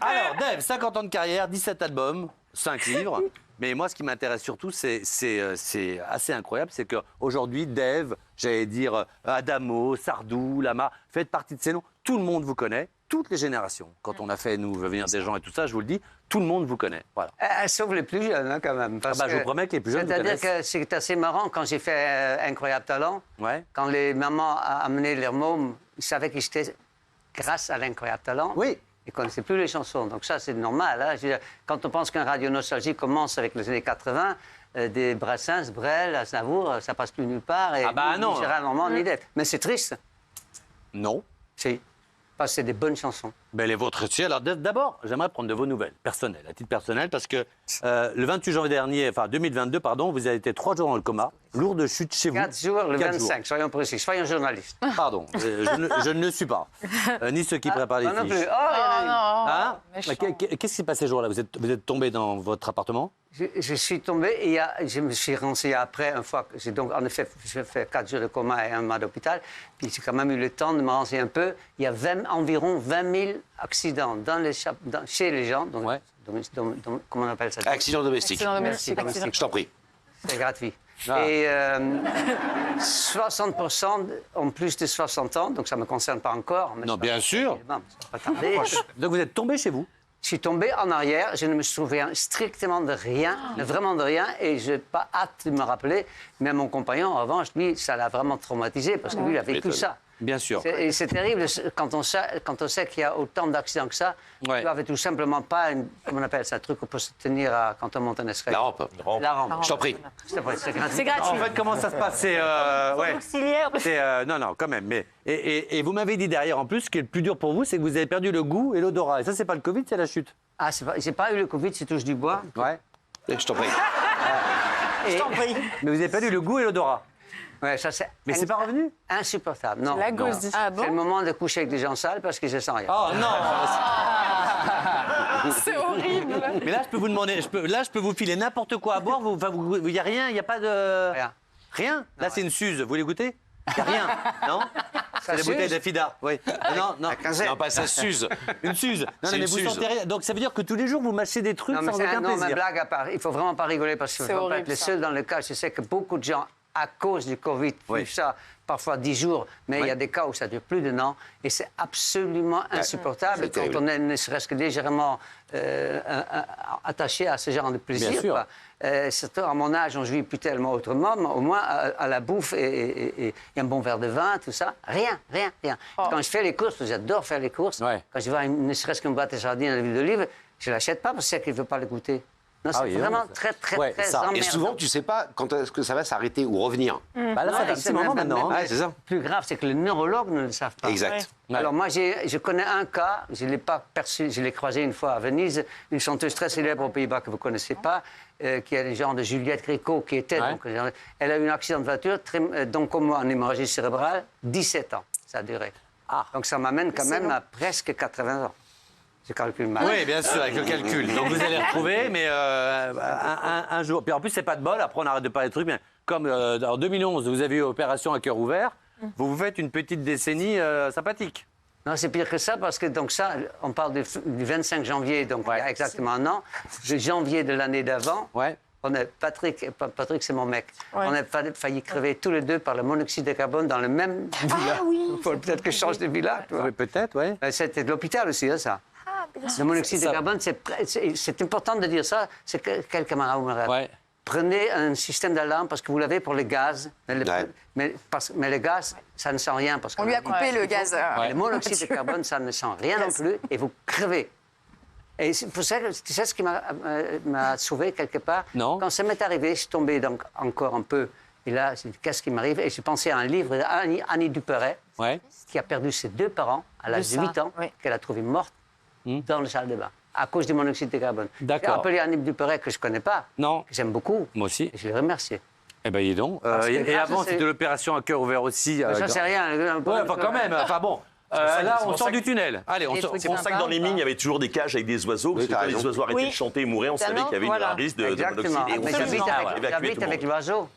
Alors, Dave, 50 ans de carrière, 17 albums, 5 livres. Mais moi, ce qui m'intéresse surtout, c'est assez incroyable, c'est qu'aujourd'hui, Dave, j'allais dire Adamo, Sardou, Lama, faites partie de ces noms. Tout le monde vous connaît, toutes les générations. Quand on a fait nous venir des gens et tout ça, je vous le dis, tout le monde vous connaît. Voilà. Sauf les plus jeunes, hein, quand même. Parce je vous promets que les plus jeunes vous connaissent. C'est-à-dire que c'est assez marrant, quand j'ai fait Incroyable Talent, quand les mamans amenaient leurs mômes, ils savaient qu'ils étaient grâce à l'Incroyable Talent. Oui. Ils ne connaissaient plus les chansons. Donc ça, c'est normal. Hein. Je veux dire, quand on pense qu'un Radio Nostalgie commence avec les années 80, des Brassens, Brel, Aznavour, ça passe plus nulle part. Et non. Gérard Normand, ni d'être. Mais c'est triste. Non. Si. Parce que c'est des bonnes chansons. Ben, les vôtres aussi. Alors d'abord, j'aimerais prendre de vos nouvelles personnelles, à titre personnel, parce que le 28 janvier dernier, enfin 2022, pardon, vous avez été 3 jours dans le coma, lourde chute chez vous. 4 jours, le 4 25, jours. soyons précis, soyons journalistes. Pardon, je ne le suis pas, ni ceux qui préparent les non fiches. plus. Oh, Hein Qu'est-ce qui s'est passé ce jour-là vous êtes tombé dans votre appartement? Je suis tombé et je me suis renseigné après, une fois. J'ai donc, en effet, j'ai fait 4 jours de coma et un mois d'hôpital. Puis j'ai quand même eu le temps de me renseigner un peu. Il y a environ 20 000 accidents chez les gens. Donc, comment on appelle ça? Accident domestique. Merci, domestique. Je t'en prie. C'est gratuit. Et 60% ont plus de 60 ans, donc ça ne me concerne pas encore. Mais Non, bien sûr. Ça va pas tarder. Donc vous êtes tombé chez vous? Je suis tombé en arrière, je ne me souviens strictement de rien, vraiment de rien, et je n'ai pas hâte de me rappeler. Mais mon compagnon, en revanche, lui, ça l'a vraiment traumatisé, parce que lui, il a vécu ça. Bien sûr. Et c'est terrible quand on sait qu'il y a autant d'accidents que ça. Tu n'avais tout simplement pas, comment on appelle ça, un truc qu'on peut se tenir quand on monte un escalier. La rampe. La rampe. Je t'en prie. C'est gratuit. C'est gratuit. En fait, comment ça se passe? C'est Auxiliaire. non, quand même. Mais et vous m'avez dit derrière, en plus, ce qui est le plus dur pour vous, c'est que vous avez perdu le goût et l'odorat. Et ça, c'est pas le Covid, c'est la chute. Ah, j'ai pas eu le Covid, c'est touche du bois. Ouais. Je t'en prie. Je t'en prie. Mais vous avez perdu le goût et l'odorat. Ouais, ça c'est. Mais c'est pas revenu? Insupportable. Non. La gauche. Ah bon? C'est le moment de coucher avec des gens sales parce que je sens rien. Oh non. C'est horrible. Mais là, je peux vous demander, je peux vous filer n'importe quoi à boire. Il y a rien, il y a pas de. Rien. Rien. Là, c'est une Suze. Vous voulez goûter? Il y a rien, non? C'est des Suze bouteilles d'Afida. Oui. Non. Non, pas ça, Suze. Une Suze. Non, C'est mais une vous Suze. sentez rien. Donc ça veut dire que tous les jours vous mâchez des trucs Non, mais sans aucun non, mais plaisir. blague à part. Il faut vraiment pas rigoler parce qu'il C'est faut pas horrible, être le ça. seul dans le cas. Je sais que beaucoup de gens, à cause du Covid, Oui. vivent ça parfois 10 jours, mais il y a des cas où ça dure plus d'un an et c'est absolument insupportable C'est quand terrible. on est ne serait-ce que légèrement attaché à ce genre de plaisir. Bien sûr. quoi. Surtout à mon âge, on ne jouit plus tellement autrement, mais au moins à la bouffe et un bon verre de vin, tout ça, rien. Quand je fais les courses, j'adore faire les courses. Ouais. Quand je vois ne serait-ce qu'une boîte de sardines à l'huile d'olive, je ne l'achète pas parce que c'est qu'il ne veut pas le goûter. Non, c'est oui, vraiment non, ça- très Ouais, ça. Et emmerdant. Et souvent, tu sais pas quand est-ce que ça va s'arrêter ou revenir. Bah là, ça Ouais, fait un c'est petit moment même- maintenant. hein. Ouais, c'est ça. Plus grave, c'est que les neurologues ne le savent pas. Exact. Ouais. Alors moi, je connais un cas, je ne l'ai pas perçu, je l'ai croisé une fois à Venise, une chanteuse très célèbre aux Pays-Bas que vous ne connaissez pas, qui est le genre de Juliette Gréco, qui était... Ouais. Donc, elle a eu un accident de voiture, donc comme moi, en hémorragie cérébrale, 17 ans, ça a duré. Ah. Donc ça m'amène quand même à presque 80 ans. Je calcule mal. Oui, bien sûr, avec le calcul. Donc vous allez retrouver, mais un jour. Puis en plus, c'est pas de bol. Après, on arrête de parler de trucs. Mais comme en 2011, vous avez eu opération à cœur ouvert, vous vous faites une petite décennie sympathique. Non, c'est pire que ça, parce que donc ça, on parle du 25 janvier, donc il y a exactement un an. De janvier de l'année d'avant, Ouais. on a Patrick, c'est mon mec, on a failli crever tous les deux par le monoxyde de carbone dans le même villa. Ah oui. Il faut peut-être que je change de villa, tu vois. Oui, peut-être, oui. C'était de l'hôpital aussi, hein, ça. Ah, bien sûr. Le monoxyde de Ça- carbone, c'est important de dire ça. C'est que quel camarade me rappelle. Ouais. Prenez un système d'alarme parce que vous l'avez pour les gaz. Ouais. Mais le gaz, ça ne sent rien. Parce On lui a coupé le gaz. Le monoxyde de carbone, ça ne sent rien non plus et vous crevez. Et c'est pour ça que tu sais ce qui m'a sauvé quelque part? Non. Quand ça m'est arrivé, je suis tombé donc encore un peu. Et là, j'ai dit, qu'est-ce qui m'arrive? Et j'ai pensé à un livre d'Annie Dupéret, Ouais. qui a perdu ses 2 parents à l'âge de ça, 8 ans, oui. qu'elle a trouvé morte dans le salle de bain, à cause du monoxyde de carbone. D'accord. J'ai appelé Annie Dupéret, que je ne connais pas, Non. que j'aime beaucoup. Moi aussi. Et je l'ai remercié. Eh ben, dis donc. Parce que Et grâce avant, à ces- c'était l'opération à cœur ouvert aussi. Ça, c'est rien. Ouais, enfin, quand même. Enfin, bon. Là, on sort du tunnel. Allez, on Et sort. c'est C'est pour ça que dans les mines, il y avait toujours des cages avec des oiseaux. Parce que t'as quand les raison. oiseaux arrêtaient Oui. de chanter et mouraient, on savait qu'il y avait Voilà. un risque de Exactement. monoxyde. Et on Mais savait j'habite comment avec évacuer tout le monde. l'oiseau.